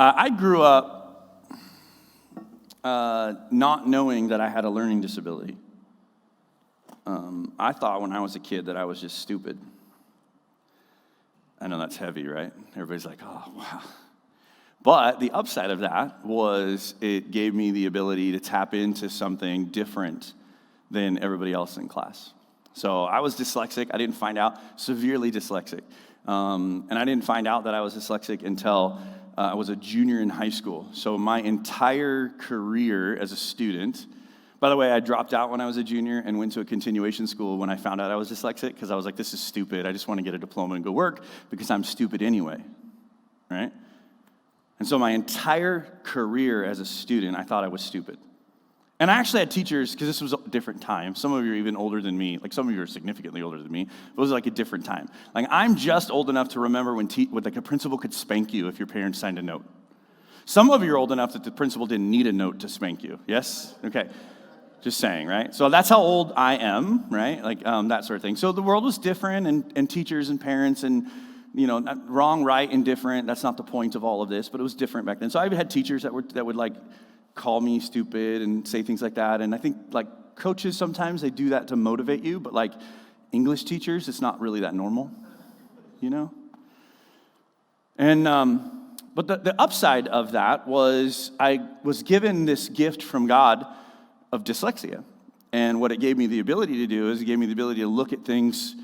I grew up not knowing that I had a learning disability. I thought when I was a kid that I was just stupid. I know that's heavy, right? Everybody's like, oh, wow. But the upside of that was it gave me the ability to tap into something different than everybody else in class. So I was dyslexic. I didn't find out, severely dyslexic. And I didn't find out that I was dyslexic until I was a junior in high school. So my entire career as a student, by the way, I dropped out when I was a junior and went to a continuation school when I found out I was dyslexic because I was like, this is stupid. I just want to get a diploma and go work because I'm stupid anyway, right? And so my entire career as a student, I thought I was stupid. And I actually had teachers, because this was a different time. Some of you are even older than me. Like, some of you are significantly older than me. It was like a different time. Like, I'm just old enough to remember when like a principal could spank you if your parents signed a note. Some of you are old enough that the principal didn't need a note to spank you. Yes? Okay. Just saying, right? So that's how old I am, right? Like, that sort of thing. So the world was different, and teachers and parents and, not wrong, right, and different. That's not the point of all of this, but it was different back then. So I had teachers that would like call me stupid and say things like that. And I think like coaches sometimes they do that to motivate you, but like English teachers, it's not really that normal, And but the upside of that was I was given this gift from God of dyslexia. And what it gave me the ability to do is it gave me the ability to look at things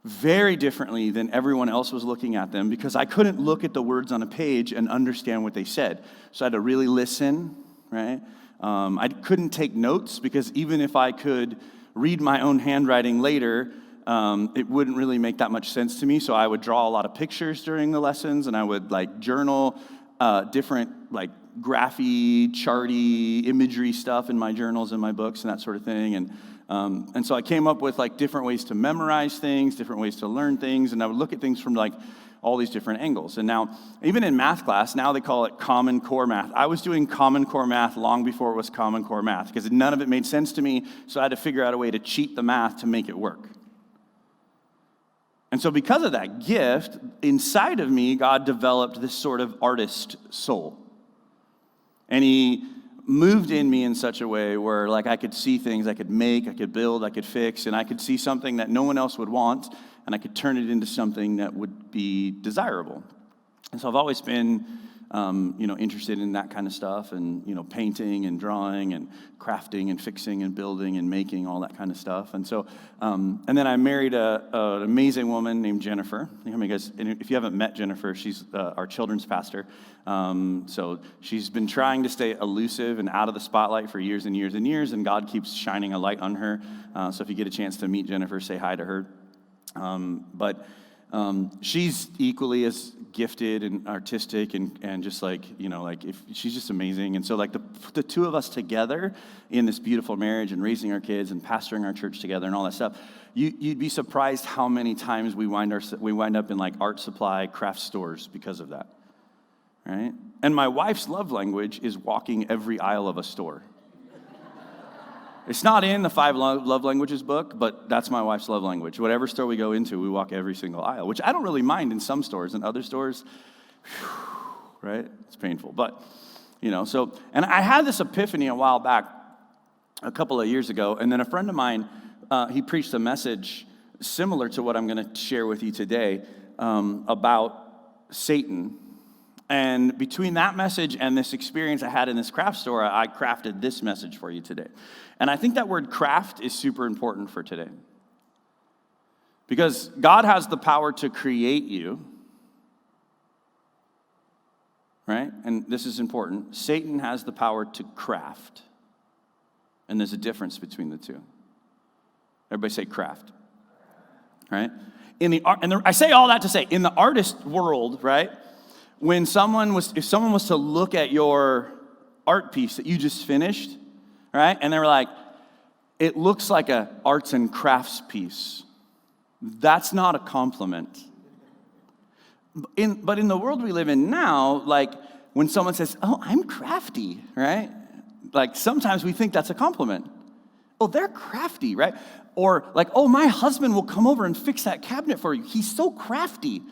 very differently than everyone else was looking at them because I couldn't look at the words on a page and understand what they said. So I had to really listen, right? I couldn't take notes because even if I could read my own handwriting later, it wouldn't really make that much sense to me. So I would draw a lot of pictures during the lessons and I would like journal different like graphy, charty, imagery stuff in my journals and my books and that sort of thing. And so I came up with like different ways to memorize things, different ways to learn things, and I would look at things from like all these different angles. And now, even in math class, now they call it Common Core math. I was doing Common Core math long before it was Common Core math because none of it made sense to me, so I had to figure out a way to cheat the math to make it work. And so because of that gift, inside of me, God developed this sort of artist soul. And he moved in me in such a way where like I could see things I could make, I could build, I could fix, and I could see something that no one else would want, and I could turn it into something that would be desirable. And so I've always been, interested in that kind of stuff, and painting and drawing and crafting and fixing and building and making all that kind of stuff. And so, and then I married an amazing woman named Jennifer. If you haven't met Jennifer, she's our children's pastor. So she's been trying to stay elusive and out of the spotlight for years and years and years, and God keeps shining a light on her. So if you get a chance to meet Jennifer, say hi to her. But she's equally as gifted and artistic and just like, if she's just amazing. And so like the two of us together in this beautiful marriage and raising our kids and pastoring our church together and all that stuff, you'd be surprised how many times we wind up in like art supply craft stores because of that, right? And my wife's love language is walking every aisle of a store. It's not in the 5 love languages book, but that's my wife's love language. Whatever store we go into, we walk every single aisle, which I don't really mind in some stores. In other stores, right? It's painful. But, and I had this epiphany a while back, a couple of years ago, and then a friend of mine, he preached a message similar to what I'm going to share with you today about Satan. And between that message and this experience I had in this craft store, I crafted this message for you today. And I think that word craft is super important for today. Because God has the power to create you, right? And this is important. Satan has the power to craft. And there's a difference between the two. Everybody say craft, right? I say all that to say, in the artist world, right? If someone was to look at your art piece that you just finished, right, and they were like, it looks like a arts and crafts piece, that's not a compliment. But in the world we live in now, like when someone says, oh, I'm crafty, right, like sometimes we think that's a compliment. Oh, they're crafty, right? Or like, oh, my husband will come over and fix that cabinet for you. He's so crafty.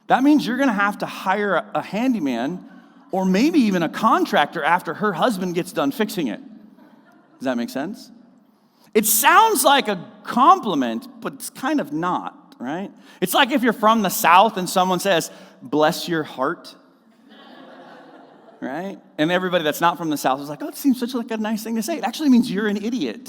That means you're going to have to hire a handyman or maybe even a contractor after her husband gets done fixing it. Does that make sense? It sounds like a compliment, but it's kind of not, right? It's like if you're from the South and someone says, bless your heart, right? And everybody that's not from the South is like, oh, it seems such like a nice thing to say. It actually means you're an idiot,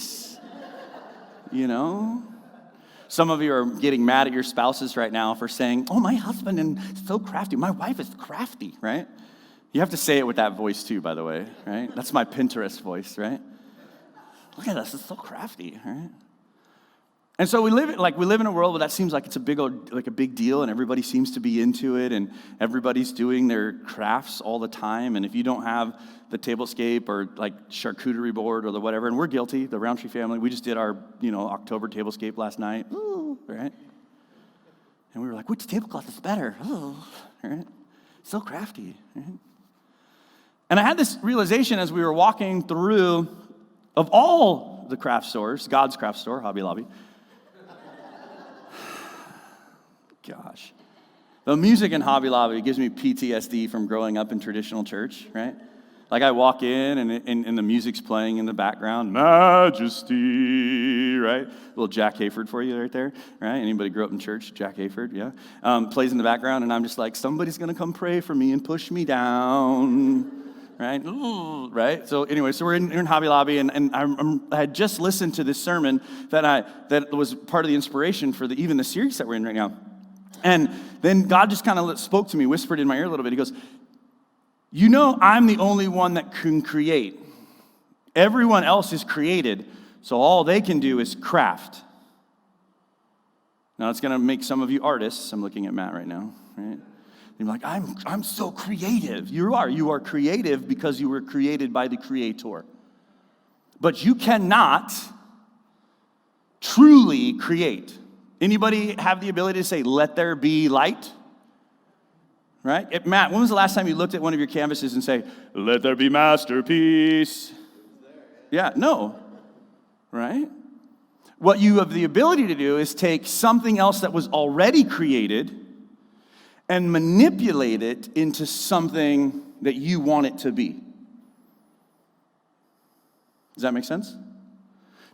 Some of you are getting mad at your spouses right now for saying, oh, my husband is so crafty. My wife is crafty, right? You have to say it with that voice too, by the way, right? That's my Pinterest voice, right? Look at us, it's so crafty, right? And so we live in a world where that seems like it's a big deal, and everybody seems to be into it, and everybody's doing their crafts all the time. And if you don't have the tablescape or like charcuterie board or the whatever, and we're guilty, the Roundtree family, we just did our October tablescape last night, ooh, right? And we were like, which tablecloth is better? Oh, right? So crafty, right? And I had this realization as we were walking through, of all the craft stores, God's craft store, Hobby Lobby. Gosh. The music in Hobby Lobby gives me PTSD from growing up in traditional church, right? Like I walk in and the music's playing in the background, Majesty, right? Little Jack Hayford for you right there, right? Anybody grew up in church? Jack Hayford, yeah. Plays in the background, and I'm just like, somebody's going to come pray for me and push me down. Right? Ooh, right? So anyway, so we're in Hobby Lobby, and I had just listened to this sermon that was part of the inspiration for even the series that we're in right now. And then God just kind of spoke to me, whispered in my ear a little bit. He goes, I'm the only one that can create. Everyone else is created, so all they can do is craft. Now, it's going to make some of you artists. I'm looking at Matt right now, right? You're like, I'm so creative. You are creative because you were created by the Creator. But you cannot truly create. Anybody have the ability to say, let there be light? Right? Matt, when was the last time you looked at one of your canvases and say, let there be masterpiece? Yeah, no. Right? What you have the ability to do is take something else that was already created and manipulate it into something that you want it to be. Does that make sense?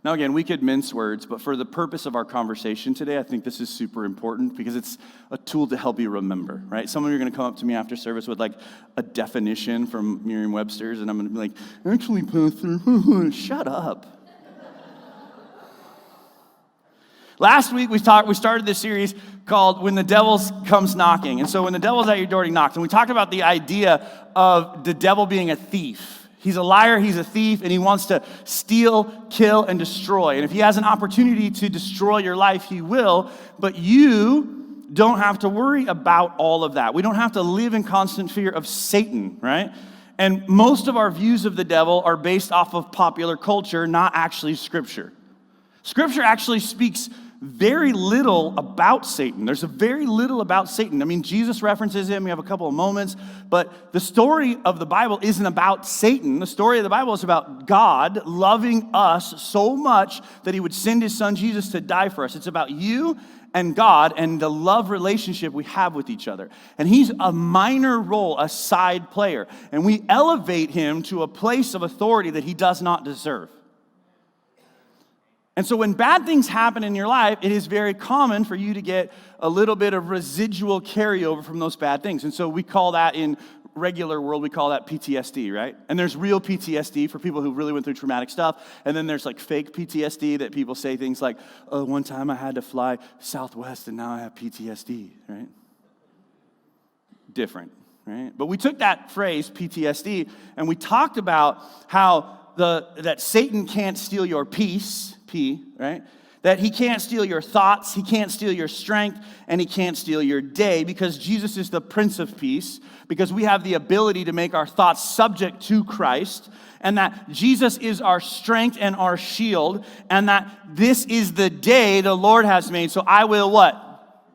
Now again, we could mince words, but for the purpose of our conversation today, I think this is super important because it's a tool to help you remember, right? Some of you are going to come up to me after service with like a definition from Merriam-Webster's, and I'm going to be like, actually, Pastor, shut up. Last week, we started this series called When the Devil Comes Knocking. And so when the devil's at your door, he knocks. And we talked about the idea of the devil being a thief. He's a liar, he's a thief, and he wants to steal, kill, and destroy. And if he has an opportunity to destroy your life, he will. But you don't have to worry about all of that. We don't have to live in constant fear of Satan, right? And most of our views of the devil are based off of popular culture, not actually Scripture. Scripture actually speaks very little about Satan. There's a very little about Satan. I mean, Jesus references him. We have a couple of moments. But the story of the Bible isn't about Satan. The story of the Bible is about God loving us so much that he would send his son Jesus to die for us. It's about you and God and the love relationship we have with each other. And he's a minor role, a side player. And we elevate him to a place of authority that he does not deserve. And so when bad things happen in your life, it is very common for you to get a little bit of residual carryover from those bad things. And so we call that, in regular world, we call that PTSD, right? And there's real PTSD for people who really went through traumatic stuff. And then there's like fake PTSD that people say things like, oh, one time I had to fly Southwest and now I have PTSD, right? Different, right? But we took that phrase, PTSD, and we talked about how that Satan can't steal your peace, right? That he can't steal your thoughts, he can't steal your strength, and he can't steal your day because Jesus is the Prince of Peace, because we have the ability to make our thoughts subject to Christ, and that Jesus is our strength and our shield, and that this is the day the Lord has made. So I will what?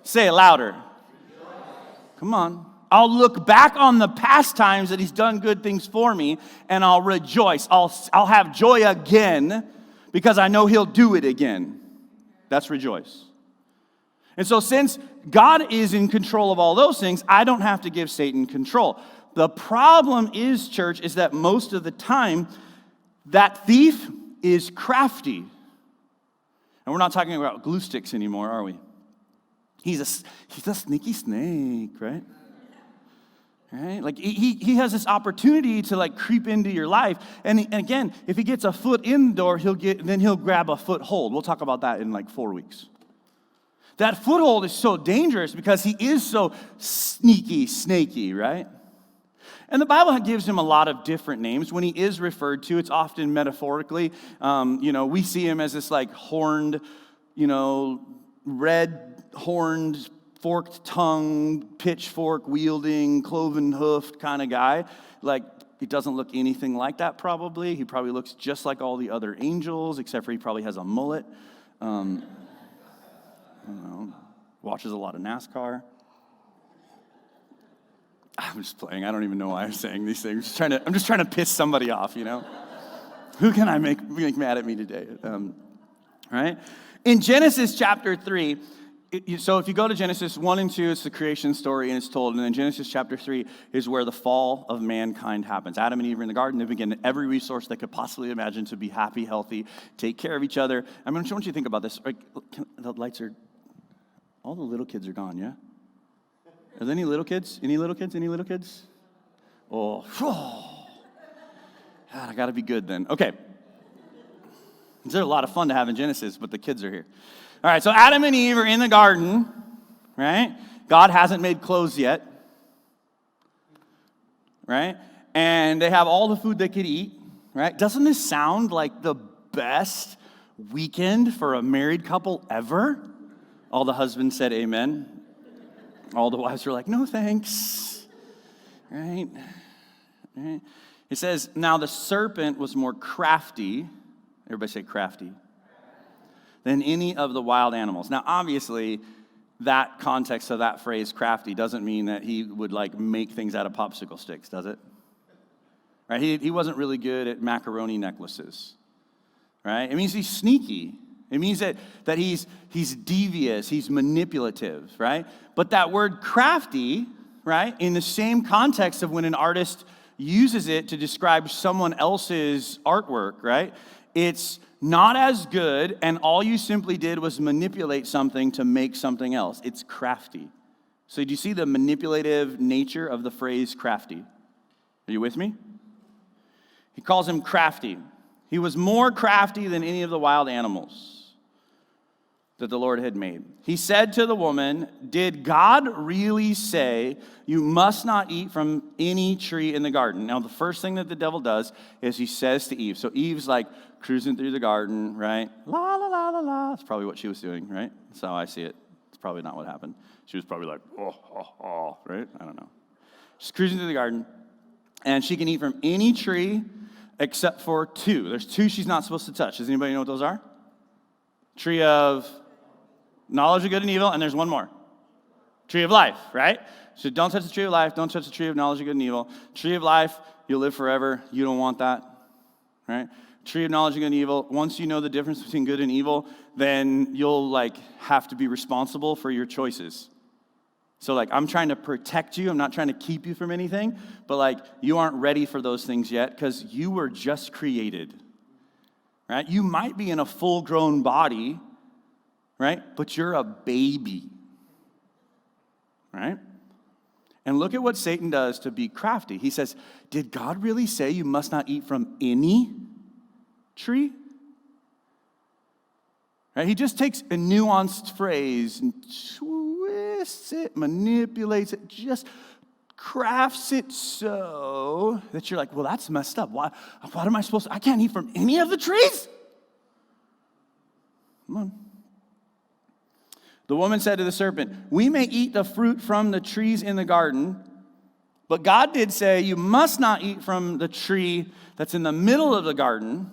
Say it louder. Come on. I'll look back on the past times that he's done good things for me, and I'll rejoice. I'll have joy again because I know he'll do it again. That's rejoice. And so since God is in control of all those things. I don't have to give Satan control. The problem is, church, is that most of the time, that thief is crafty. And we're not talking about glue sticks anymore, are we? He's a sneaky snake, right? Right? Like he has this opportunity to like creep into your life. And again, if he gets a foot in the door, he'll grab a foothold. We'll talk about that in like 4 weeks. That foothold is so dangerous because he is so sneaky, snaky, right? And the Bible gives him a lot of different names. When he is referred to, it's often metaphorically. We see him as this like horned, red-horned, forked-tongued, pitchfork-wielding, cloven-hoofed kind of guy. Like, he doesn't look anything like that probably. He probably looks just like all the other angels, except for he probably has a mullet. I don't know. Watches a lot of NASCAR. I'm just playing. I don't even know why I'm saying these things. I'm just trying to piss somebody off, Who can I make mad at me today? Right? In Genesis chapter 3, so if you go to Genesis 1 and 2, it's the creation story, and it's told. And then Genesis chapter 3 is where the fall of mankind happens. Adam and Eve are in the garden. They begin every resource they could possibly imagine to be happy, healthy, take care of each other. I want you to think about this. The lights are, all the little kids are gone, yeah? Are there any little kids? Any little kids? Any little kids? Oh, God, I got to be good then. Okay. They're a lot of fun to have in Genesis, but the kids are here. All right, so Adam and Eve are in the garden, right? God hasn't made clothes yet, right? And they have all the food they could eat, right? Doesn't this sound like the best weekend for a married couple ever? All the husbands said amen. All the wives were like, no thanks, right? It says, now the serpent was more crafty. Everybody say crafty. Than any of the wild animals. Now, obviously, that context of that phrase, crafty, doesn't mean that he would like make things out of popsicle sticks, does it? Right? He wasn't really good at macaroni necklaces, right? It means he's sneaky. It means that he's devious, he's manipulative, right? But that word crafty, right, in the same context of when an artist uses it to describe someone else's artwork, right? It's not as good, and all you simply did was manipulate something to make something else. It's crafty. So do you see the manipulative nature of the phrase crafty? Are you with me? He calls him crafty. He was more crafty than any of the wild animals that the Lord had made. He said to the woman, did God really say you must not eat from any tree in the garden? Now, the first thing that the devil does is he says to Eve. So Eve's like cruising through the garden, right? La, la, la, la, la. That's probably what she was doing, right? That's how I see it. It's probably not what happened. She was probably like, right? I don't know. She's cruising through the garden, and she can eat from any tree except for 2. There's 2 she's not supposed to touch. Does anybody know what those are? Tree of knowledge of good and evil, and there's one more. Tree of life, right? So don't touch the tree of life, don't touch the tree of knowledge of good and evil. Tree of life, you'll live forever. You don't want that, right? Tree of knowledge of good and evil, once you know the difference between good and evil, then you'll have to be responsible for your choices. So I'm trying to protect you. I'm not trying to keep you from anything, but you aren't ready for those things yet because you were just created, right? You might be in a full-grown body, right? But you're a baby, right? And look at what Satan does to be crafty. He says, did God really say you must not eat from any tree? Right? He just takes a nuanced phrase and twists it, manipulates it, just crafts it so that you're like, well, that's messed up. What am I supposed to? I can't eat from any of the trees? Come on. The woman said to the serpent, we may eat the fruit from the trees in the garden, but God did say you must not eat from the tree that's in the middle of the garden,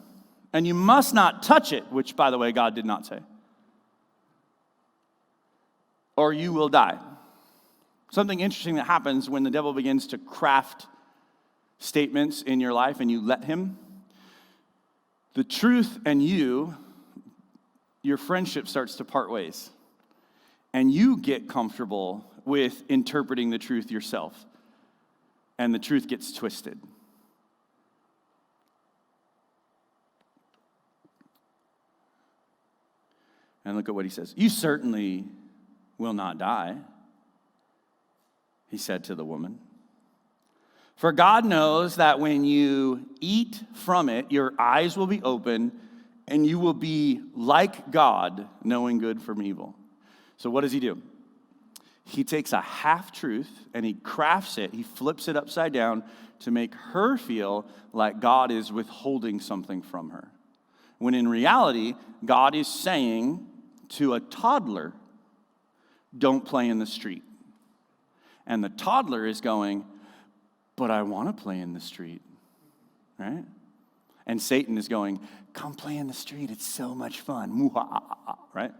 and you must not touch it, which, by the way, God did not say, or you will die. Something interesting that happens when the devil begins to craft statements in your life and you let him, the truth and your friendship starts to part ways. and you get comfortable with interpreting the truth yourself, and the truth gets twisted. And look at what he says. You certainly will not die, he said to the woman. For God knows that when you eat from it, your eyes will be open, and you will be like God, knowing good from evil. So what does he do? He takes a half-truth and he crafts it. He flips it upside down to make her feel like God is withholding something from her. When in reality, God is saying to a toddler, don't play in the street. And the toddler is going, but I want to play in the street, right? And Satan is going, come play in the street. It's so much fun, right?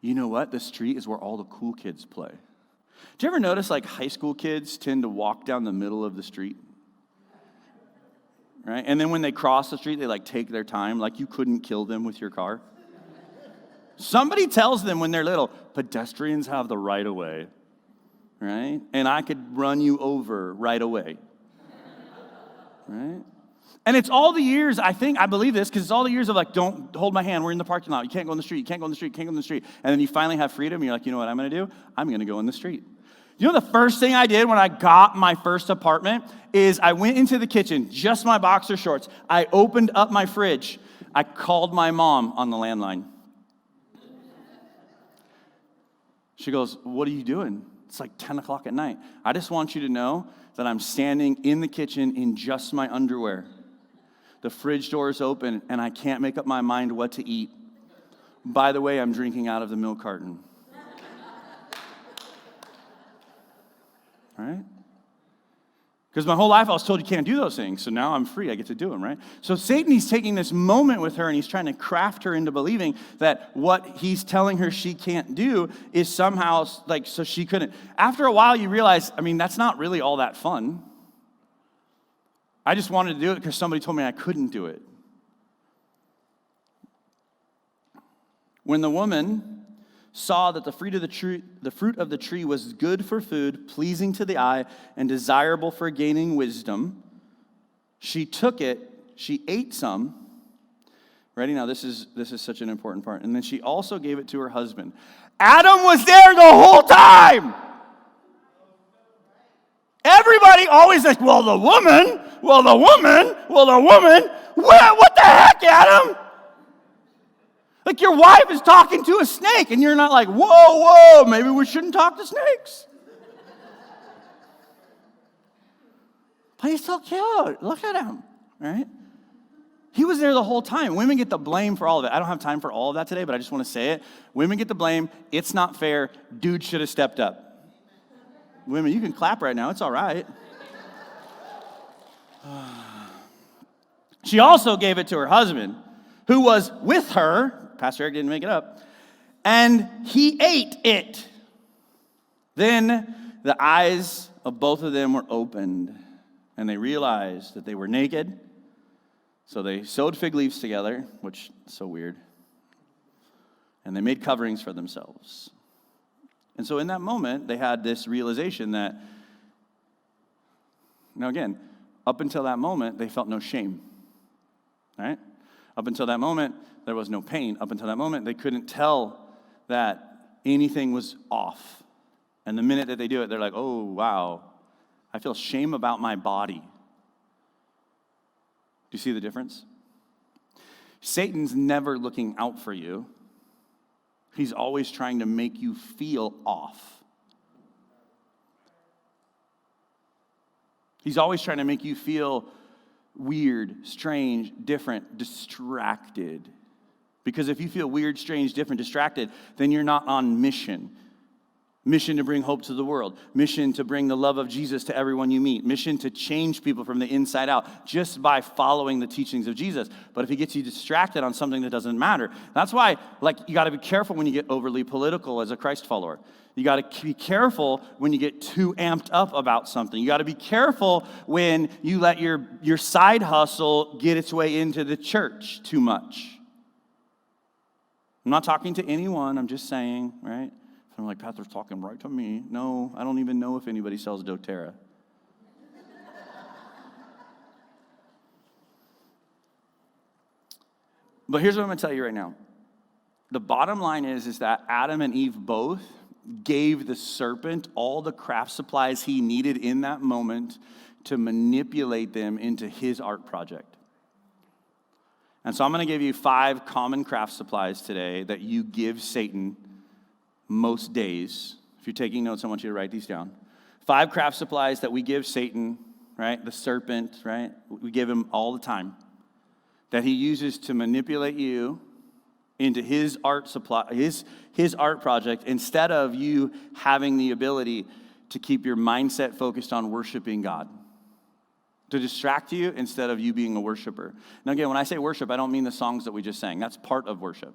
You know what? The street is where all the cool kids play. Do you ever notice like high school kids tend to walk down the middle of the street? Right? And then when they cross the street, they like take their time, like you couldn't kill them with your car. Somebody tells them when they're little, pedestrians have the right of way, right? And I could run you over right away, right? And it's all the years, I believe this, because it's all the years of like, don't hold my hand, we're in the parking lot, you can't go in the street, you can't go in the street, you can't go in the street. And then you finally have freedom, and you're like, you know what I'm going to do? I'm going to go in the street. You know the first thing I did when I got my first apartment is I went into the kitchen, just my boxer shorts. I opened up my fridge. I called my mom on the landline. She goes, what are you doing? It's like 10 o'clock at night. I just want you to know that I'm standing in the kitchen in just my underwear. The fridge door is open, and I can't make up my mind what to eat. By the way, I'm drinking out of the milk carton. Right? Because my whole life I was told you can't do those things, so now I'm free. I get to do them, right? So Satan, he's taking this moment with her, and he's trying to craft her into believing that what he's telling her she can't do is somehow, like, so she couldn't. After a while, you realize, that's not really all that fun. I just wanted to do it because somebody told me I couldn't do it. When the woman saw that the fruit of the tree was good for food, pleasing to the eye, and desirable for gaining wisdom, she took it, she ate some. Ready? Now this is such an important part. And then she also gave it to her husband. Adam was there the whole time. Everybody always like, well, the woman. What the heck, Adam? Like your wife is talking to a snake, and you're not like, whoa, maybe we shouldn't talk to snakes. But he's so cute. Look at him, right? He was there the whole time. Women get the blame for all of it. I don't have time for all of that today, but I just want to say it. Women get the blame. It's not fair. Dude should have stepped up. Women, you can clap right now. It's all right. She also gave it to her husband, who was with her. Pastor Eric didn't make it up. And he ate it. Then the eyes of both of them were opened, and they realized that they were naked. So they sewed fig leaves together, which is so weird. And they made coverings for themselves. And so in that moment, they had this realization that, now again, up until that moment, they felt no shame. Right? Up until that moment, there was no pain. Up until that moment, they couldn't tell that anything was off. And the minute that they do it, they're like, oh, wow, I feel shame about my body. Do you see the difference? Satan's never looking out for you. He's always trying to make you feel off. He's always trying to make you feel weird, strange, different, distracted. Because if you feel weird, strange, different, distracted, then you're not on mission. Mission to bring hope to the world. Mission to bring the love of Jesus to everyone you meet. Mission to change people from the inside out just by following the teachings of Jesus. But if he gets you distracted on something that doesn't matter, that's why, you got to be careful when you get overly political as a Christ follower. You got to be careful when you get too amped up about something. You got to be careful when you let your side hustle get its way into the church too much. I'm not talking to anyone. I'm just saying, right? I'm like, Pastor's talking right to me. No, I don't even know if anybody sells doTERRA. But here's what I'm going to tell you right now. The bottom line is that Adam and Eve both gave the serpent all the craft supplies he needed in that moment to manipulate them into his art project. And so I'm going to give you 5 common craft supplies today that you give Satan most days. If you're taking notes, I want you to write these down. 5 craft supplies that we give Satan, right? The serpent, right? We give him all the time. That he uses to manipulate you into his art supply, his art project, instead of you having the ability to keep your mindset focused on worshiping God. To distract you instead of you being a worshiper. Now again, when I say worship, I don't mean the songs that we just sang. That's part of worship.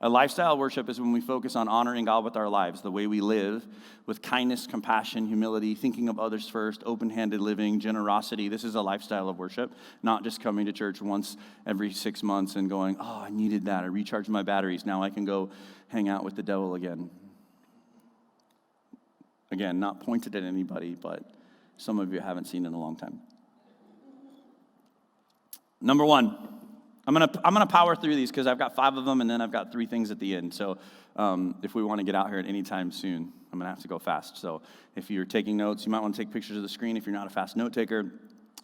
A lifestyle of worship is when we focus on honoring God with our lives, the way we live, with kindness, compassion, humility, thinking of others first, open-handed living, generosity. This is a lifestyle of worship, not just coming to church once every 6 months and going, oh, I needed that. I recharged my batteries. Now I can go hang out with the devil again. Again, not pointed at anybody, but some of you haven't seen in a long time. Number 1. I'm gonna power through these because I've got 5 of them, and then I've got 3 things at the end. So if we want to get out here at any time soon, I'm gonna have to go fast. So if you're taking notes, you might want to take pictures of the screen if you're not a fast note taker.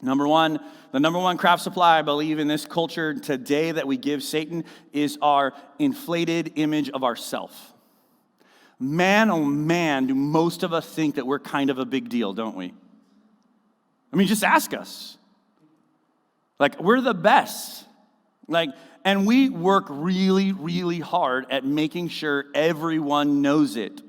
Number 1, the number 1 craft supply I believe in this culture today that we give Satan is our inflated image of ourself. Man, oh man, do most of us think that we're kind of a big deal, don't we? I mean, just ask us. Like, we're the best. And we work really, really hard at making sure everyone knows it.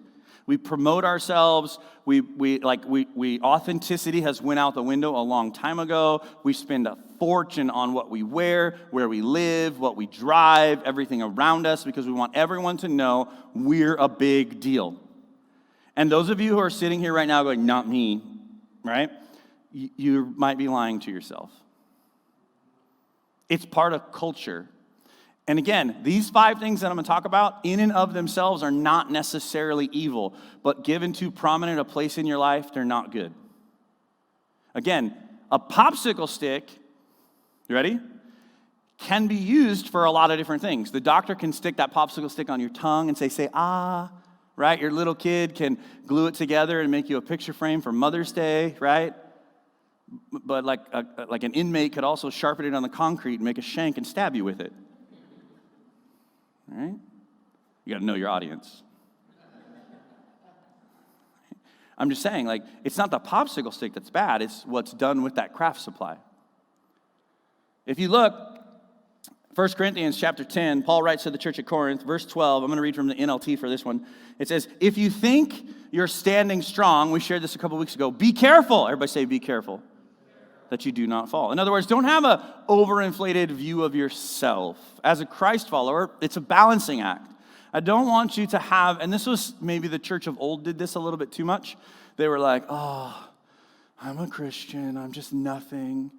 We promote ourselves. Authenticity has went out the window a long time ago. We spend a fortune on what we wear, where we live, what we drive, everything around us, because we want everyone to know we're a big deal. And those of you who are sitting here right now going, not me, right? You might be lying to yourself. It's part of culture. And again, these 5 things that I'm going to talk about in and of themselves are not necessarily evil, but given too prominent a place in your life, they're not good. Again, a popsicle stick, you ready? Can be used for a lot of different things. The doctor can stick that popsicle stick on your tongue and say, ah, right? Your little kid can glue it together and make you a picture frame for Mother's Day, right? But like an inmate could also sharpen it on the concrete and make a shank and stab you with it. All right? You got to know your audience. I'm just saying, it's not the popsicle stick that's bad. It's what's done with that craft supply. If you look, 1 Corinthians chapter 10, Paul writes to the church at Corinth, verse 12. I'm going to read from the NLT for this one. It says, if you think you're standing strong, we shared this a couple weeks ago, be careful. Everybody say, be careful. That you do not fall. In other words, don't have an overinflated view of yourself. As a Christ follower, it's a balancing act. I don't want you to have, and this was maybe the church of old did this a little bit too much. They were like, oh, I'm a Christian, I'm just nothing.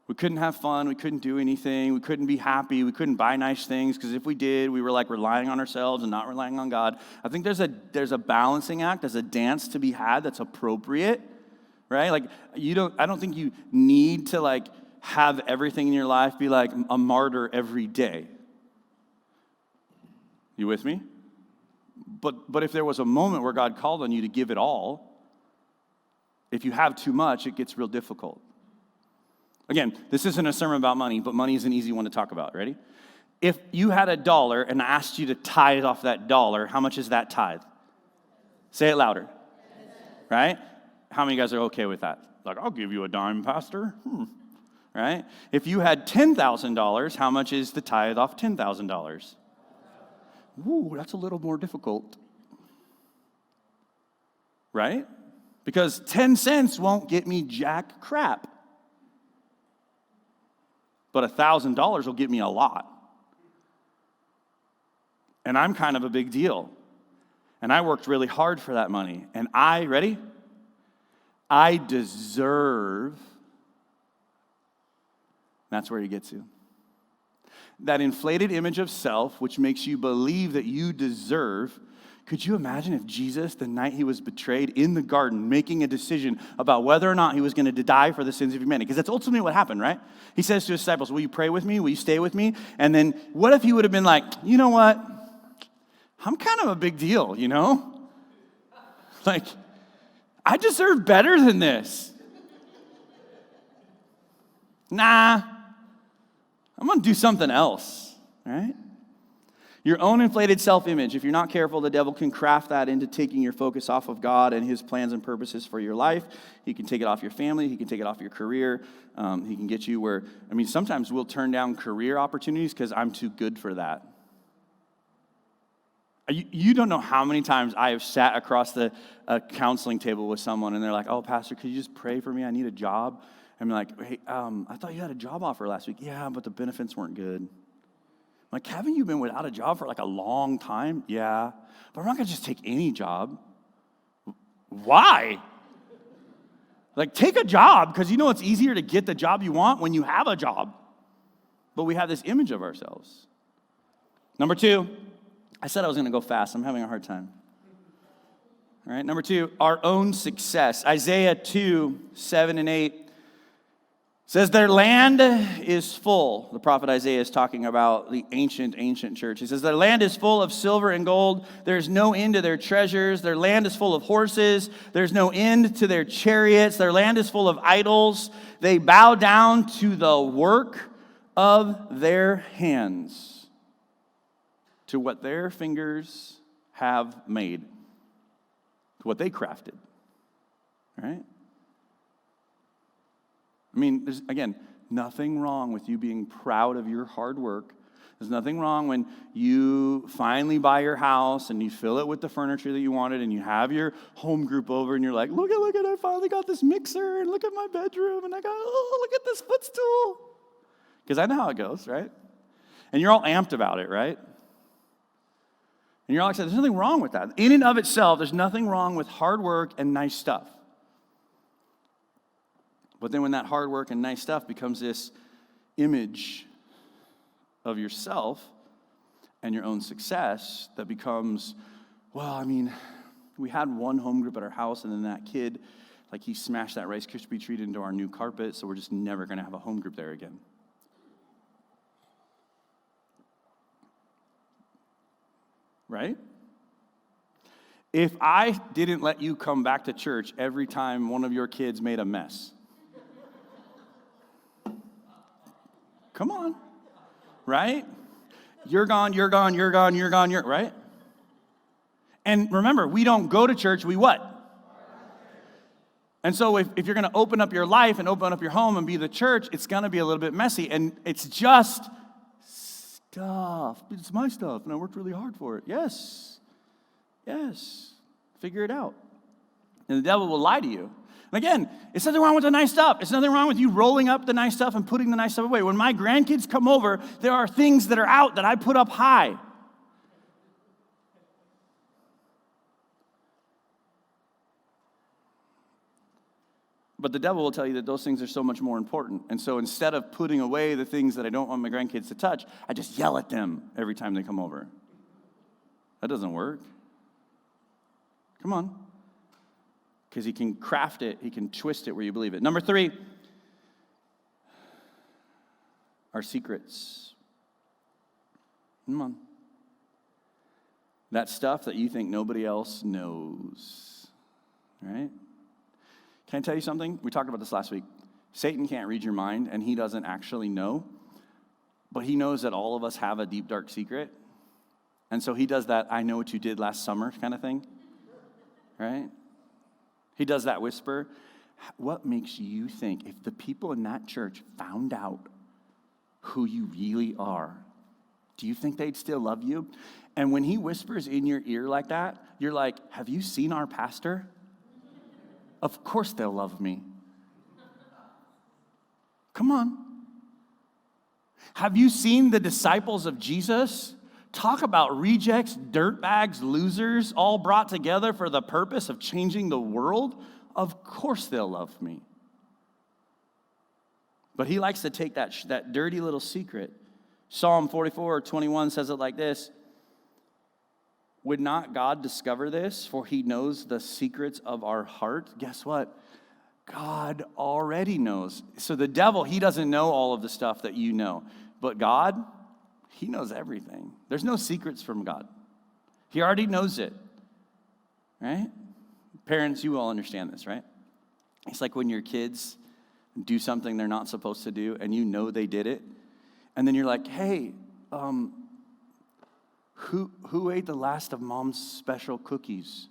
We couldn't have fun, we couldn't do anything, we couldn't be happy, we couldn't buy nice things, because if we did, we were relying on ourselves and not relying on God. I think there's a balancing act, there's a dance to be had that's appropriate. Right? I don't think you need to have everything in your life be like a martyr every day. You with me? But if there was a moment where God called on you to give it all, if you have too much, it gets real difficult. Again, this isn't a sermon about money, but money is an easy one to talk about. Ready? If you had $1 and I asked you to tithe off that $1, how much is that tithe? Say it louder. Right? How many guys are okay with that? I'll give you a dime, Pastor. Right? If you had $10,000, how much is the tithe off $10,000? Ooh, that's a little more difficult. Right? Because 10 cents won't get me jack crap. But $1,000 will get me a lot. And I'm kind of a big deal. And I worked really hard for that money. And ready? I deserve. That's where you get to. That inflated image of self, which makes you believe that you deserve, Could you imagine if Jesus, the night he was betrayed in the garden, making a decision about whether or not he was going to die for the sins of humanity? Because that's ultimately what happened, right? He says to his disciples, will you pray with me? Will you stay with me? And then what if he would have been like, you know what? I'm kind of a big deal, you know? Like, I deserve better than this. Nah, I'm going to do something else, right? Your own inflated self-image, if you're not careful, the devil can craft that into taking your focus off of God and his plans and purposes for your life. He can take it off your family. He can take it off your career. He can get you where, sometimes we'll turn down career opportunities because I'm too good for that. You don't know how many times I have sat across the counseling table with someone and they're like, oh, Pastor, could you just pray for me? I need a job. I'm like, hey, I thought you had a job offer last week. Yeah, but the benefits weren't good. I'm like, haven't you been without a job for like a long time? Yeah, but I'm not going to just take any job. Why? Like, take a job because you know it's easier to get the job you want when you have a job. But we have this image of ourselves. Number 2, I said I was going to go fast. I'm having a hard time. All right, number 2, our own success. Isaiah 2, 7 and 8 says, their land is full. The prophet Isaiah is talking about the ancient church. He says, their land is full of silver and gold. There's no end to their treasures. Their land is full of horses. There's no end to their chariots. Their land is full of idols. They bow down to the work of their hands, to what their fingers have made, to what they crafted. All right? There's, again, nothing wrong with you being proud of your hard work. There's nothing wrong when you finally buy your house and you fill it with the furniture that you wanted and you have your home group over and you're like, look at, I finally got this mixer and look at my bedroom and I got, look at this footstool. Because I know how it goes, right? And you're all amped about it, right? And you're all excited. There's nothing wrong with that. In and of itself, there's nothing wrong with hard work and nice stuff. But then when that hard work and nice stuff becomes this image of yourself and your own success that becomes, we had one home group at our house and then that kid, he smashed that Rice Krispie treat into our new carpet, so we're just never going to have a home group there again. Right? If I didn't let you come back to church every time one of your kids made a mess, come on, right? You're gone, right? And remember, we don't go to church, we what? And so if you're going to open up your life and open up your home and be the church, it's going to be a little bit messy. And it's just stuff. It's my stuff, and I worked really hard for it. Yes. Figure it out. And the devil will lie to you. And again, it's nothing wrong with the nice stuff. It's nothing wrong with you rolling up the nice stuff and putting the nice stuff away. When my grandkids come over, there are things that are out that I put up high. But the devil will tell you that those things are so much more important. And so instead of putting away the things that I don't want my grandkids to touch, I just yell at them every time they come over. That doesn't work. Come on. Because he can craft it, he can twist it where you believe it. Number 3, our secrets. Come on. That stuff that you think nobody else knows. Right? Can I tell you something? We talked about this last week. Satan can't read your mind, and he doesn't actually know. But he knows that all of us have a deep, dark secret. And so he does that, I know what you did last summer kind of thing. Right? He does that whisper. What makes you think if the people in that church found out who you really are, do you think they'd still love you? And when he whispers in your ear like that, you're like, have you seen our pastor? Of course they'll love me. Come on. Have you seen the disciples of Jesus? Talk about rejects, dirtbags, losers, all brought together for the purpose of changing the world. Of course they'll love me. But he likes to take that dirty little secret. Psalm 44:21 says it like this. Would not God discover this? For he knows the secrets of our heart. Guess what? God already knows. So the devil, he doesn't know all of the stuff that you know. But God, he knows everything. There's no secrets from God. He already knows it. Right? Parents, you all understand this, right? It's like when your kids do something they're not supposed to do, and you know they did it. And then you're like, hey, who ate the last of Mom's special cookies?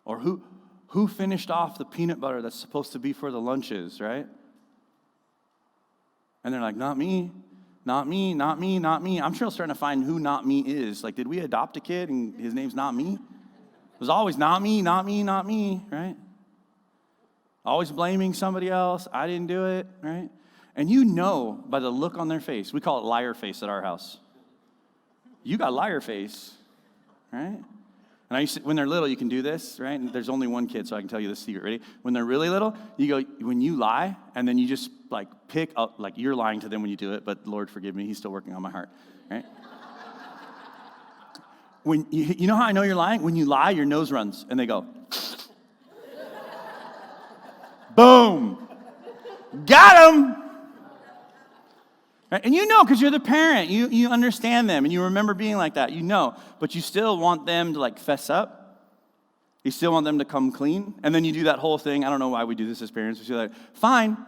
Or who finished off the peanut butter that's supposed to be for the lunches, right? And they're like, not me, not me, not me, not me. I'm still starting to find who not me is. Like, did we adopt a kid and his name's not me? It was always not me, not me, not me, right? Always blaming somebody else. I didn't do it, right? And you know by the look on their face. We call it liar face at our house. You got liar face, right? And I used to, when they're little, you can do this, right? And there's only one kid, so I can tell you this secret. Ready? When they're really little, you go, when you lie, and then you just like pick up, like you're lying to them when you do it, but Lord forgive me, he's still working on my heart, right? When you know how I know you're lying? When you lie, your nose runs, and they go, boom, got him. Right? And you know, because you're the parent, you understand them, and you remember being like that, you know, but you still want them to like fess up. You still want them to come clean, and then you do that whole thing. I don't know why we do this as parents. We say like, fine,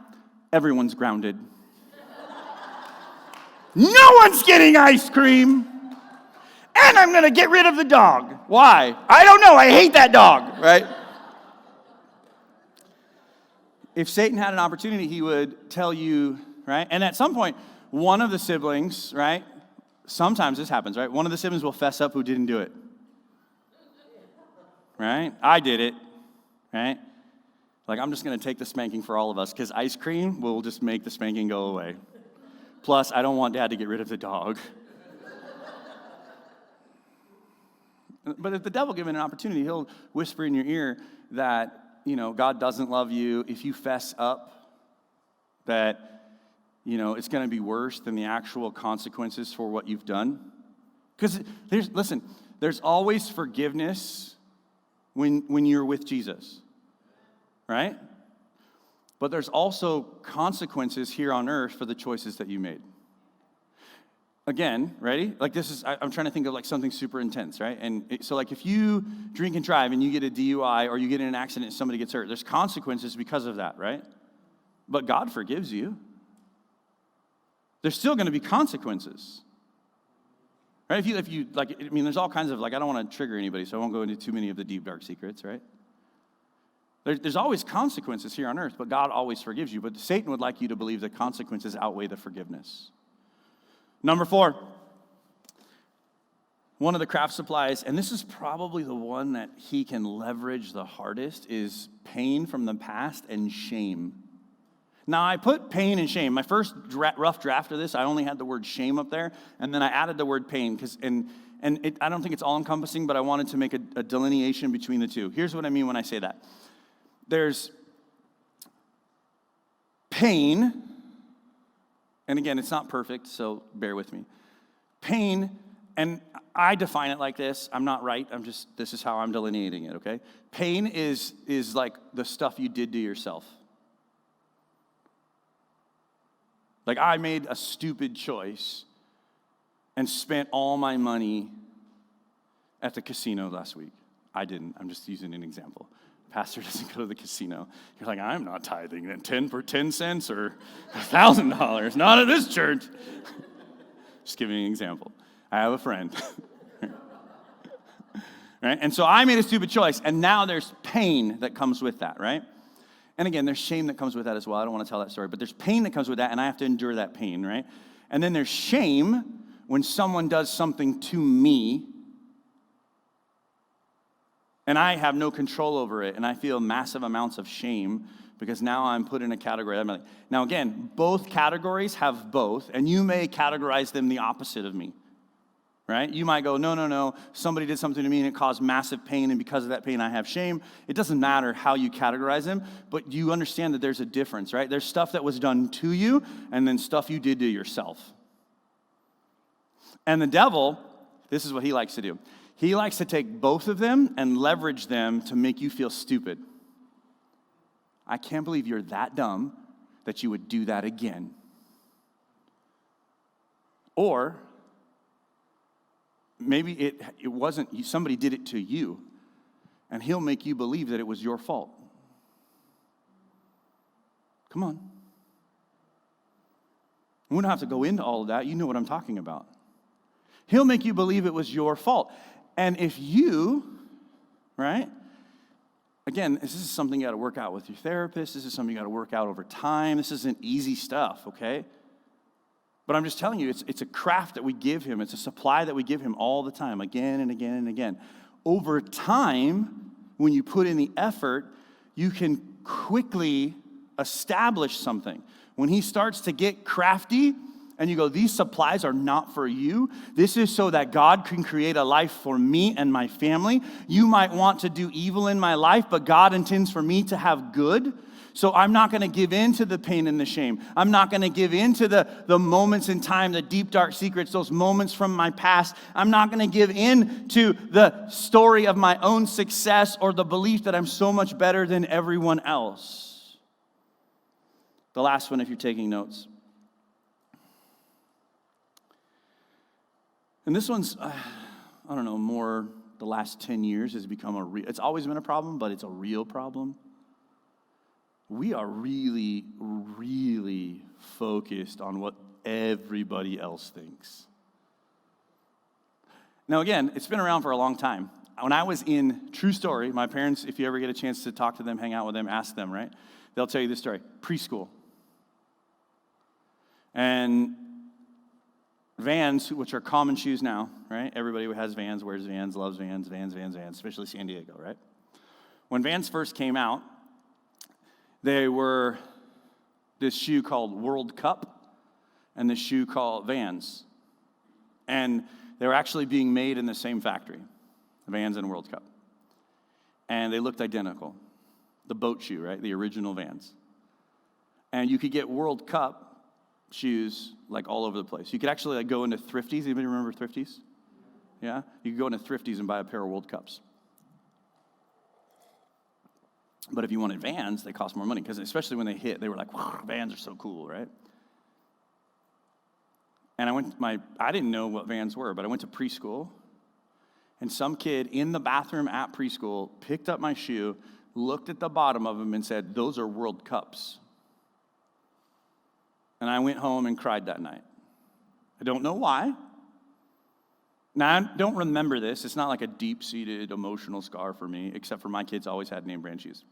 everyone's grounded. No one's getting ice cream, and I'm going to get rid of the dog. Why? I don't know. I hate that dog, right? If Satan had an opportunity, he would tell you, right? And at some point, one of the siblings, right? Sometimes this happens, right? One of the siblings will fess up who didn't do it. Right? I did it, right? Like, I'm just going to take the spanking for all of us because ice cream will just make the spanking go away. Plus, I don't want Dad to get rid of the dog. But if the devil given an opportunity, he'll whisper in your ear that, you know, God doesn't love you. If you fess up, that, you know, it's going to be worse than the actual consequences for what you've done. Because there's always forgiveness when you're with Jesus, right? But there's also consequences here on earth for the choices that you made. Again, ready? Like I'm trying to think of like something super intense, right? And so like if you drink and drive and you get a DUI or you get in an accident and somebody gets hurt, there's consequences because of that, right? But God forgives you. There's still going to be consequences, right? If you like, I mean, there's all kinds of like, I don't want to trigger anybody, so I won't go into too many of the deep, dark secrets, right? There's always consequences here on earth, but God always forgives you. But Satan would like you to believe the consequences outweigh the forgiveness. Number 4, one of the craft supplies, and this is probably the one that he can leverage the hardest, is pain from the past and shame. Now, I put pain and shame. My first rough draft of this, I only had the word shame up there, and then I added the word pain, I don't think it's all-encompassing, but I wanted to make a delineation between the two. Here's what I mean when I say that. There's pain, and again, it's not perfect, so bear with me. Pain, and I define it like this. I'm not right. This is how I'm delineating it, okay? Pain is like the stuff you did to yourself. Like, I made a stupid choice and spent all my money at the casino last week. I didn't. I'm just using an example. Pastor doesn't go to the casino. You're like, I'm not tithing at 10 cents or $1,000. Not at this church. Just giving an example. I have a friend. Right? And so I made a stupid choice, and now there's pain that comes with that, right? And again, there's shame that comes with that as well. I don't want to tell that story, but there's pain that comes with that, and I have to endure that pain, right? And then there's shame when someone does something to me, and I have no control over it, and I feel massive amounts of shame because now I'm put in a category. I'm like, now again, both categories have both, and you may categorize them the opposite of me. Right? You might go, no, somebody did something to me and it caused massive pain, and because of that pain I have shame. It doesn't matter how you categorize them, but you understand that there's a difference, right? There's stuff that was done to you and then stuff you did to yourself. And the devil, this is what he likes to do. He likes to take both of them and leverage them to make you feel stupid. I can't believe you're that dumb that you would do that again. Or maybe it wasn't, somebody did it to you, and he'll make you believe that it was your fault. Come on. We don't have to go into all of that. You know what I'm talking about. He'll make you believe it was your fault. And if you, right, again, this is something you got to work out with your therapist. This is something you got to work out over time. This isn't easy stuff, okay? But I'm just telling you, it's a craft that we give him. It's a supply that we give him all the time, again and again and again. Over time, when you put in the effort, you can quickly establish something. When he starts to get crafty, and you go, these supplies are not for you. This is so that God can create a life for me and my family. You might want to do evil in my life, but God intends for me to have good. So I'm not going to give in to the pain and the shame. I'm not going to give in to the moments in time, the deep, dark secrets, those moments from my past. I'm not going to give in to the story of my own success or the belief that I'm so much better than everyone else. The last one, if you're taking notes. And this one's, I don't know, more the last 10 years has become it's always been a problem, but it's a real problem. We are really, really focused on what everybody else thinks. Now, again, it's been around for a long time. When I was in, true story, my parents, if you ever get a chance to talk to them, hang out with them, ask them, right? They'll tell you this story. Preschool. And Vans, which are common shoes now, right? Everybody who has Vans, wears Vans, loves Vans, especially San Diego, right? When Vans first came out, they were this shoe called World Cup and this shoe called Vans. And they were actually being made in the same factory, Vans and World Cup. And they looked identical. The boat shoe, right? The original Vans. And you could get World Cup shoes like all over the place. You could actually like go into Thrifties. Anybody remember Thrifties? Yeah? You could go into Thrifties and buy a pair of World Cups. But if you wanted Vans, they cost more money because especially when they hit, they were like, wow, Vans are so cool, right? And I didn't know what Vans were, but I went to preschool, and some kid in the bathroom at preschool picked up my shoe, looked at the bottom of them, and said, "Those are World Cups." And I went home and cried that night. I don't know why. Now, I don't remember this. It's not like a deep-seated emotional scar for me, except for my kids always had name brand shoes.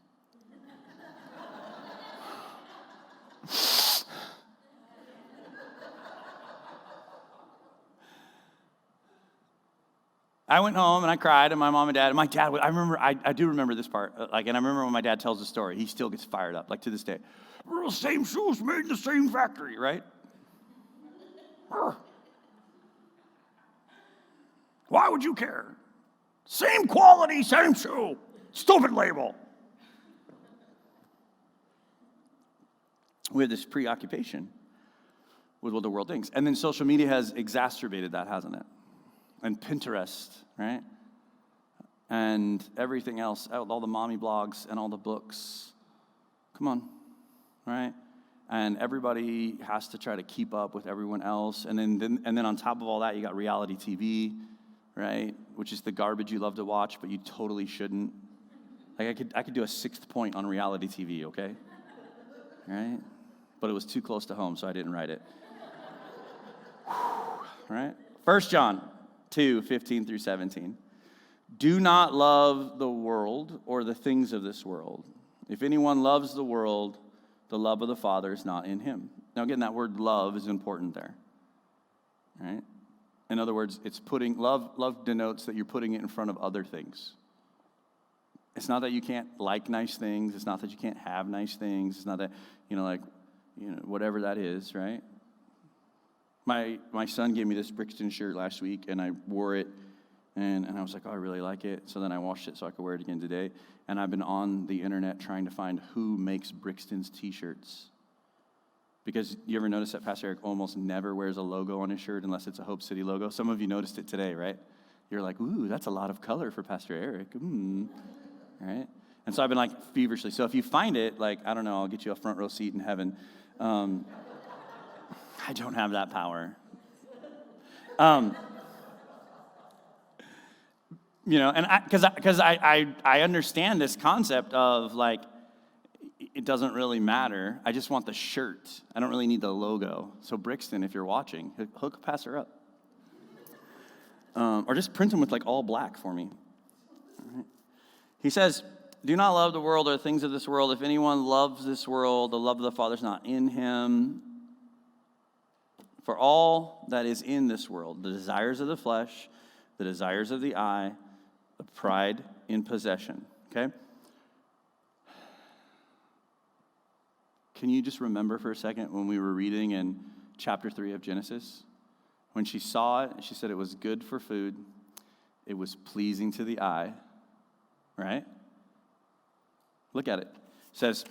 I went home and I cried, and my mom and dad, I do remember this part. And I remember when my dad tells the story, he still gets fired up, like to this day. We're the same shoes made in the same factory, right? Why would you care? Same quality, same shoe. Stupid label. We have this preoccupation with what the world thinks. And then social media has exacerbated that, hasn't it? And Pinterest, right? And everything else, all the mommy blogs and all the books. Come on, right? And everybody has to try to keep up with everyone else. And then on top of all that, you got reality TV, right? Which is the garbage you love to watch, but you totally shouldn't. Like I could do a 6th point on reality TV, okay? Right? But it was too close to home, so I didn't write it. Right? 1 John 2:15 through 17. Do not love the world or the things of this world. If anyone loves the world, the love of the Father is not in him. Now again, that word love is important there. Right? In other words, it's putting love denotes that you're putting it in front of other things. It's not that you can't like nice things. It's not that you can't have nice things. It's not that, whatever that is, right? My son gave me this Brixton shirt last week, and I wore it, and I was like, oh, I really like it. So then I washed it so I could wear it again today. And I've been on the internet trying to find who makes Brixton's t-shirts. Because you ever notice that Pastor Eric almost never wears a logo on his shirt unless it's a Hope City logo? Some of you noticed it today, right? You're like, ooh, that's a lot of color for Pastor Eric. Right? And so I've been like feverishly. So if you find it, like, I don't know, I'll get you a front row seat in heaven. I don't have that power. And because I understand this concept of like, it doesn't really matter. I just want the shirt. I don't really need the logo. So Brixton, if you're watching, hook Pastor up. Or just print them with like all black for me. All right. He says, do not love the world or things of this world. If anyone loves this world, the love of the Father is not in him. For all that is in this world, the desires of the flesh, the desires of the eye, the pride in possession. Okay? Can you just remember for a second when we were reading in chapter 3 of Genesis? When she saw it, she said it was good for food. It was pleasing to the eye. Right? Look at it. It says,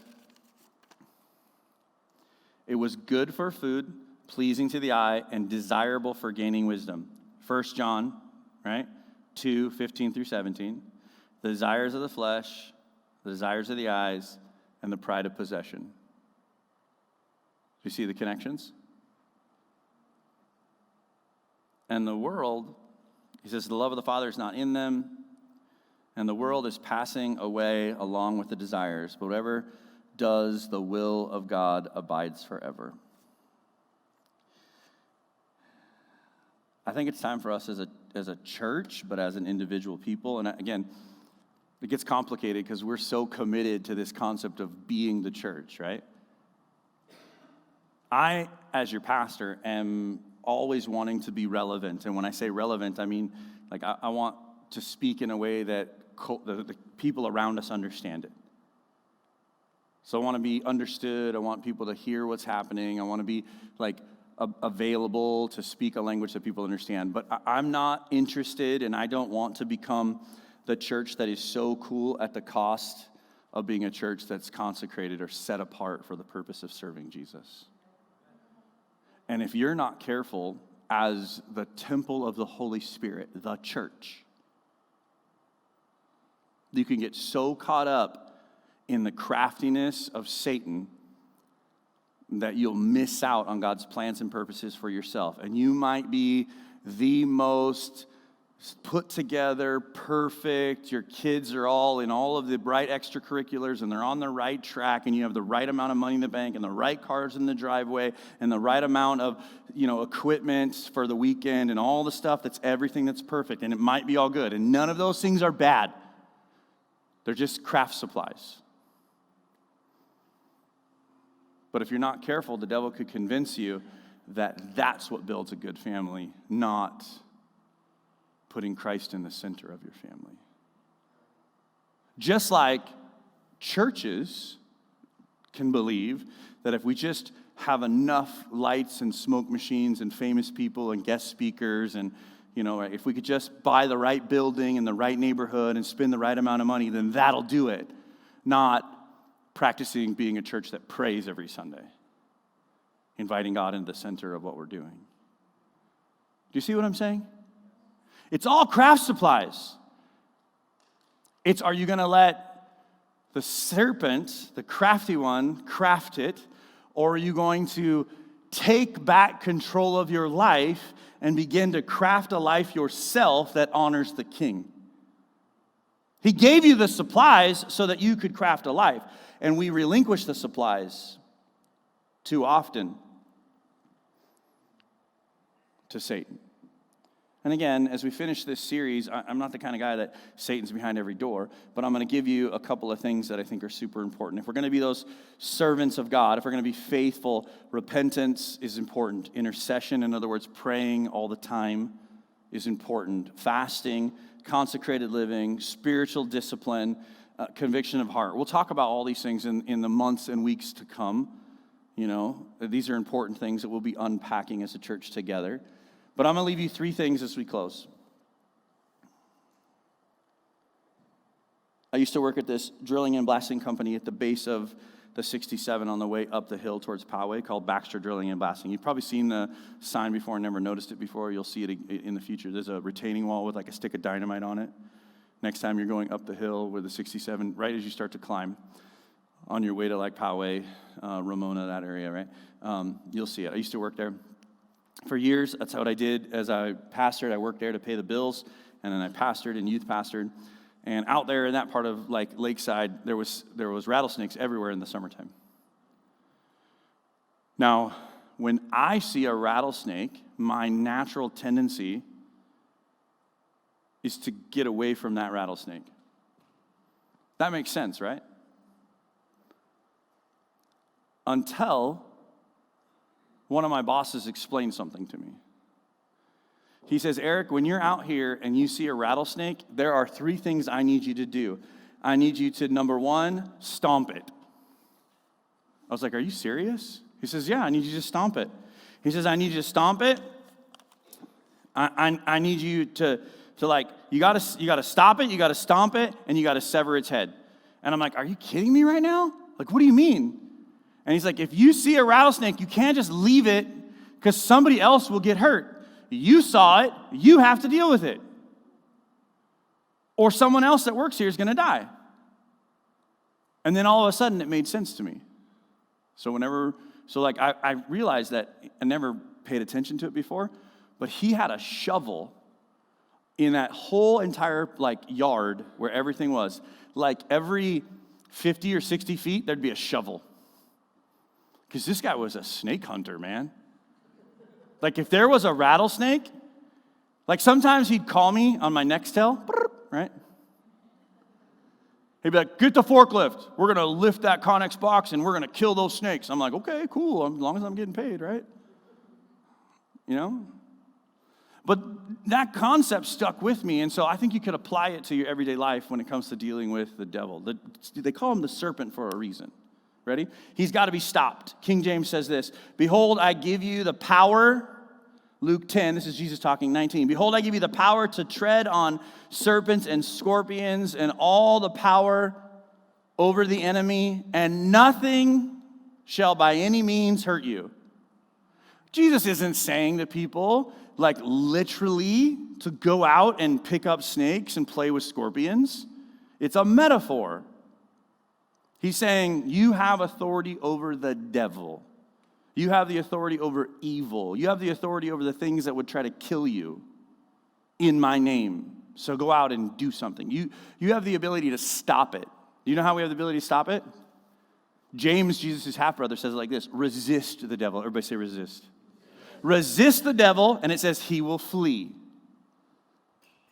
it was good for food, pleasing to the eye, and desirable for gaining wisdom. 1 John, right? 2:15 through 17. The desires of the flesh, the desires of the eyes, and the pride of possession. Do you see the connections? And the world, he says, the love of the Father is not in them, and the world is passing away along with the desires. But whatever does the will of God abides forever. I think it's time for us as a church, but as an individual people. And again, it gets complicated because we're so committed to this concept of being the church, right? I, as your pastor, am always wanting to be relevant. And when I say relevant, I mean, like, I want to speak in a way that the people around us understand it. So I want to be understood. I want people to hear what's happening. I want to be, like, available to speak a language that people understand. But I'm not interested, and I don't want to become the church that is so cool at the cost of being a church that's consecrated or set apart for the purpose of serving Jesus. And if you're not careful, as the temple of the Holy Spirit, the church, you can get so caught up in the craftiness of Satan that you'll miss out on God's plans and purposes for yourself. And you might be the most put together, perfect. Your kids are all in all of the right extracurriculars and they're on the right track, and you have the right amount of money in the bank and the right cars in the driveway and the right amount of, equipment for the weekend and all the stuff everything that's perfect. And it might be all good. And none of those things are bad. They're just craft supplies. But if you're not careful, the devil could convince you that that's what builds a good family, not putting Christ in the center of your family. Just like churches can believe that if we just have enough lights and smoke machines and famous people and guest speakers and, if we could just buy the right building in the right neighborhood and spend the right amount of money, then that'll do it. Not practicing being a church that prays every Sunday, inviting God into the center of what we're doing. Do you see what I'm saying? It's all craft supplies. Are you going to let the serpent, the crafty one, craft it, or are you going to take back control of your life and begin to craft a life yourself that honors the King? He gave you the supplies so that you could craft a life. And we relinquish the supplies too often to Satan. And again, as we finish this series, I'm not the kind of guy that Satan's behind every door, but I'm going to give you a couple of things that I think are super important. If we're going to be those servants of God, if we're going to be faithful, repentance is important. Intercession, in other words, praying all the time, is important. Fasting, consecrated living, spiritual discipline, conviction of heart. We'll talk about all these things in the months and weeks to come. These are important things that we'll be unpacking as a church together. But I'm going to leave you 3 things as we close. I used to work at this drilling and blasting company at the base of the 67 on the way up the hill towards Poway called Baxter Drilling and Blasting. You've probably seen the sign before and never noticed it before. You'll see it in the future. There's a retaining wall with like a stick of dynamite on it. Next time you're going up the hill with the 67, right as you start to climb on your way to like Poway, Ramona, that area, right? You'll see it. I used to work there for years. That's what I did as I pastored. I worked there to pay the bills, and then I pastored and youth pastored. And out there in that part of like Lakeside, there was rattlesnakes everywhere in the summertime. Now, when I see a rattlesnake, my natural tendency is to get away from that rattlesnake. That makes sense, right? Until one of my bosses explained something to me. He says, Eric, when you're out here and you see a rattlesnake, there are 3 things I need you to do. I need you to, number 1, stomp it. I was like, are you serious? He says, yeah, I need you to stomp it. He says, I need you to stomp it. I need you to like, you gotta stop it, you gotta stomp it, and you gotta sever its head. And I'm like, are you kidding me right now? Like, what do you mean? And he's like, if you see a rattlesnake, you can't just leave it because somebody else will get hurt. You saw it, you have to deal with it. Or someone else that works here is going to die. And then all of a sudden it made sense to me. So I realized that I never paid attention to it before, but he had a shovel in that whole entire like yard where everything was. Like every 50 or 60 feet, there'd be a shovel. Because this guy was a snake hunter, man. Like if there was a rattlesnake, like sometimes he'd call me on my Nextel, right? He'd be like, get the forklift. We're going to lift that Connex box and we're going to kill those snakes. I'm like, okay, cool, as long as I'm getting paid, right? You know? But that concept stuck with me, and so I think you could apply it to your everyday life when it comes to dealing with the devil. They call him the serpent for a reason. Ready? He's got to be stopped. King James says this, behold, I give you the power, Luke 10, this is Jesus talking, 19. Behold, I give you the power to tread on serpents and scorpions and all the power over the enemy, and nothing shall by any means hurt you. Jesus isn't saying to people, like literally, to go out and pick up snakes and play with scorpions. It's a metaphor. He's saying, you have authority over the devil. You have the authority over evil. You have the authority over the things that would try to kill you in my name. So go out and do something. You have the ability to stop it. Do you know how we have the ability to stop it? James, Jesus' half-brother, says it like this, resist the devil. Everybody say resist. Resist the devil, and it says he will flee.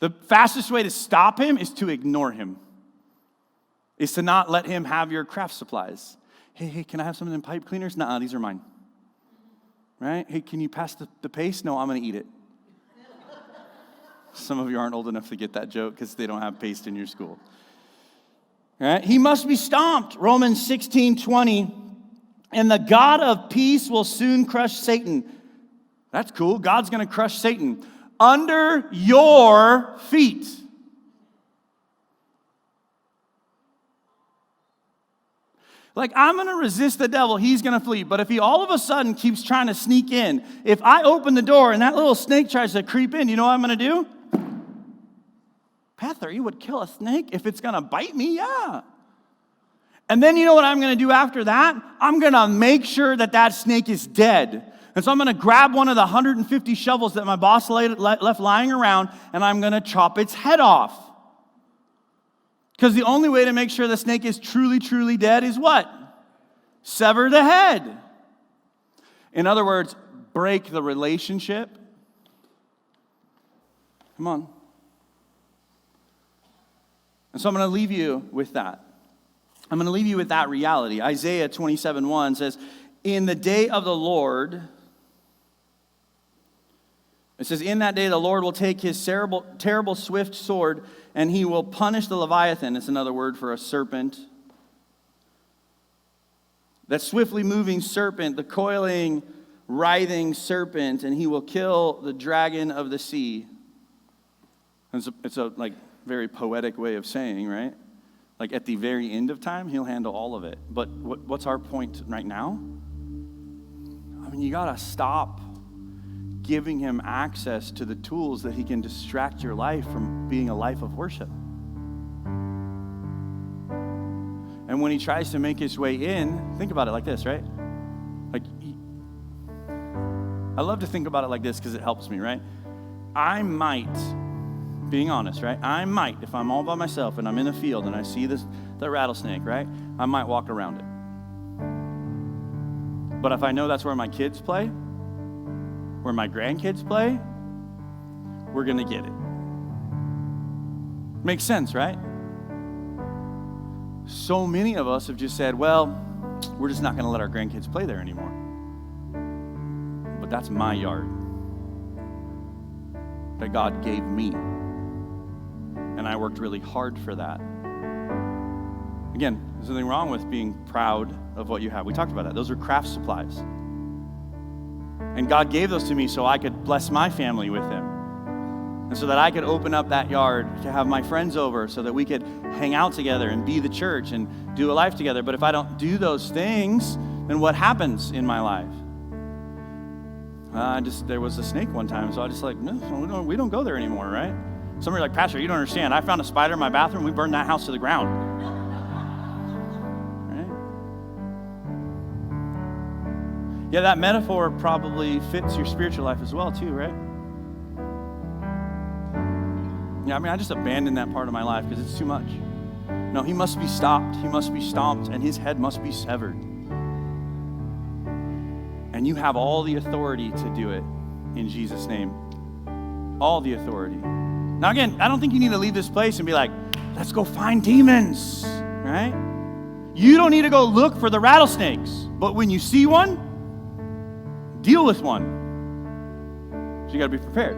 The fastest way to stop him is to ignore him. Is to not let him have your craft supplies. Hey, can I have some of them pipe cleaners? Nuh-uh, these are mine. Right? Hey, can you pass the paste? No, I'm going to eat it. Some of you aren't old enough to get that joke because they don't have paste in your school. Right? He must be stomped. Romans 16:20. And the God of peace will soon crush Satan. That's cool. God's going to crush Satan under your feet. Like, I'm going to resist the devil, he's going to flee. But if he all of a sudden keeps trying to sneak in, if I open the door and that little snake tries to creep in, you know what I'm going to do? Pethor, you would kill a snake if it's going to bite me? Yeah. And then you know what I'm going to do after that? I'm going to make sure that snake is dead. And so I'm going to grab one of the 150 shovels that my boss left lying around, and I'm going to chop its head off. Because the only way to make sure the snake is truly, truly dead is what? Sever the head. In other words, break the relationship. Come on. And so I'm going to leave you with that. I'm going to leave you with that reality. Isaiah 27:1 says, in the day of the Lord, it says, in that day the Lord will take his terrible swift sword, and he will punish the Leviathan. It's another word for a serpent. That swiftly moving serpent, the coiling, writhing serpent, and he will kill the dragon of the sea. It's a very poetic way of saying, right? Like at the very end of time, he'll handle all of it. But what's our point right now? I mean, you got to stop giving him access to the tools that he can distract your life from being a life of worship. And when he tries to make his way in, think about it like this, right? Like, I love to think about it like this because it helps me, right? I might, being honest, right? I might, if I'm all by myself and I'm in a field and I see the rattlesnake, right? I might walk around it. But if I know that's where my kids play, where my grandkids play, we're going to get it. Makes sense, right? So many of us have just said, well, we're just not going to let our grandkids play there anymore. But that's my yard that God gave me. And I worked really hard for that. Again, there's nothing wrong with being proud of what you have. We talked about that. Those are craft supplies. And God gave those to me so I could bless my family with them. And so that I could open up that yard to have my friends over so that we could hang out together and be the church and do a life together. But if I don't do those things, then what happens in my life? There was a snake one time, so I just like, no, we don't go there anymore, right? Somebody like, Pastor, you don't understand. I found a spider in my bathroom. We burned that house to the ground. Right? Yeah, that metaphor probably fits your spiritual life as well, too, right? Yeah, I mean, I just abandoned that part of my life because it's too much. No, he must be stopped. He must be stomped, and his head must be severed. And you have all the authority to do it in Jesus' name. All the authority. Now, again, I don't think you need to leave this place and be like, let's go find demons, right? You don't need to go look for the rattlesnakes. But when you see one, deal with one. So you got to be prepared.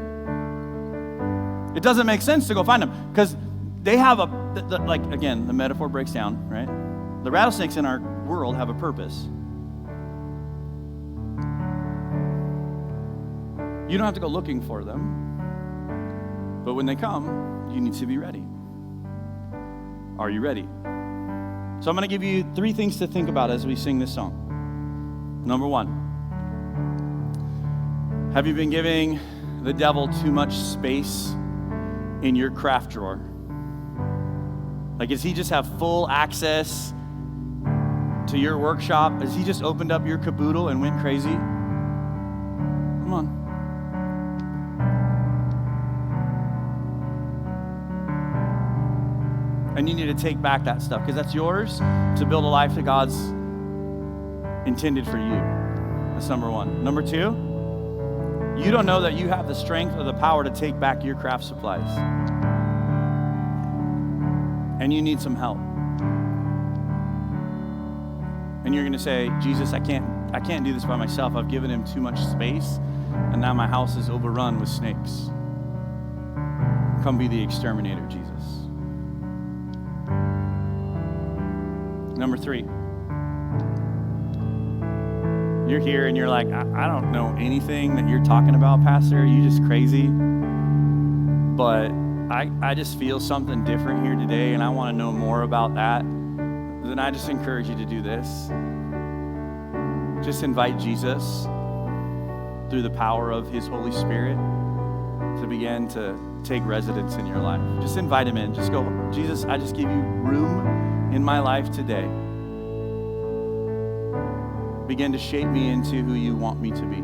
It doesn't make sense to go find them because they have again, the metaphor breaks down, right? The rattlesnakes in our world have a purpose. You don't have to go looking for them. But when they come, you need to be ready. Are you ready? So I'm going to give you 3 things to think about as we sing this song. Number 1, have you been giving the devil too much space in your craft drawer? Like, does he just have full access to your workshop? Has he just opened up your caboodle and went crazy? Come on. And you need to take back that stuff because that's yours to build a life that God's intended for you. That's number 1. Number 2, you don't know that you have the strength or the power to take back your craft supplies. And you need some help. And you're going to say, Jesus, I can't do this by myself. I've given him too much space, and now my house is overrun with snakes. Come be the exterminator, Jesus. Number 3, you're here and you're like, I don't know anything that you're talking about, Pastor. You're just crazy. But I just feel something different here today, and I want to know more about that. Then I just encourage you to do this. Just invite Jesus through the power of his Holy Spirit to begin to take residence in your life. Just invite him in. Just go, Jesus, I just give you room in my life today. Begin to shape me into who you want me to be.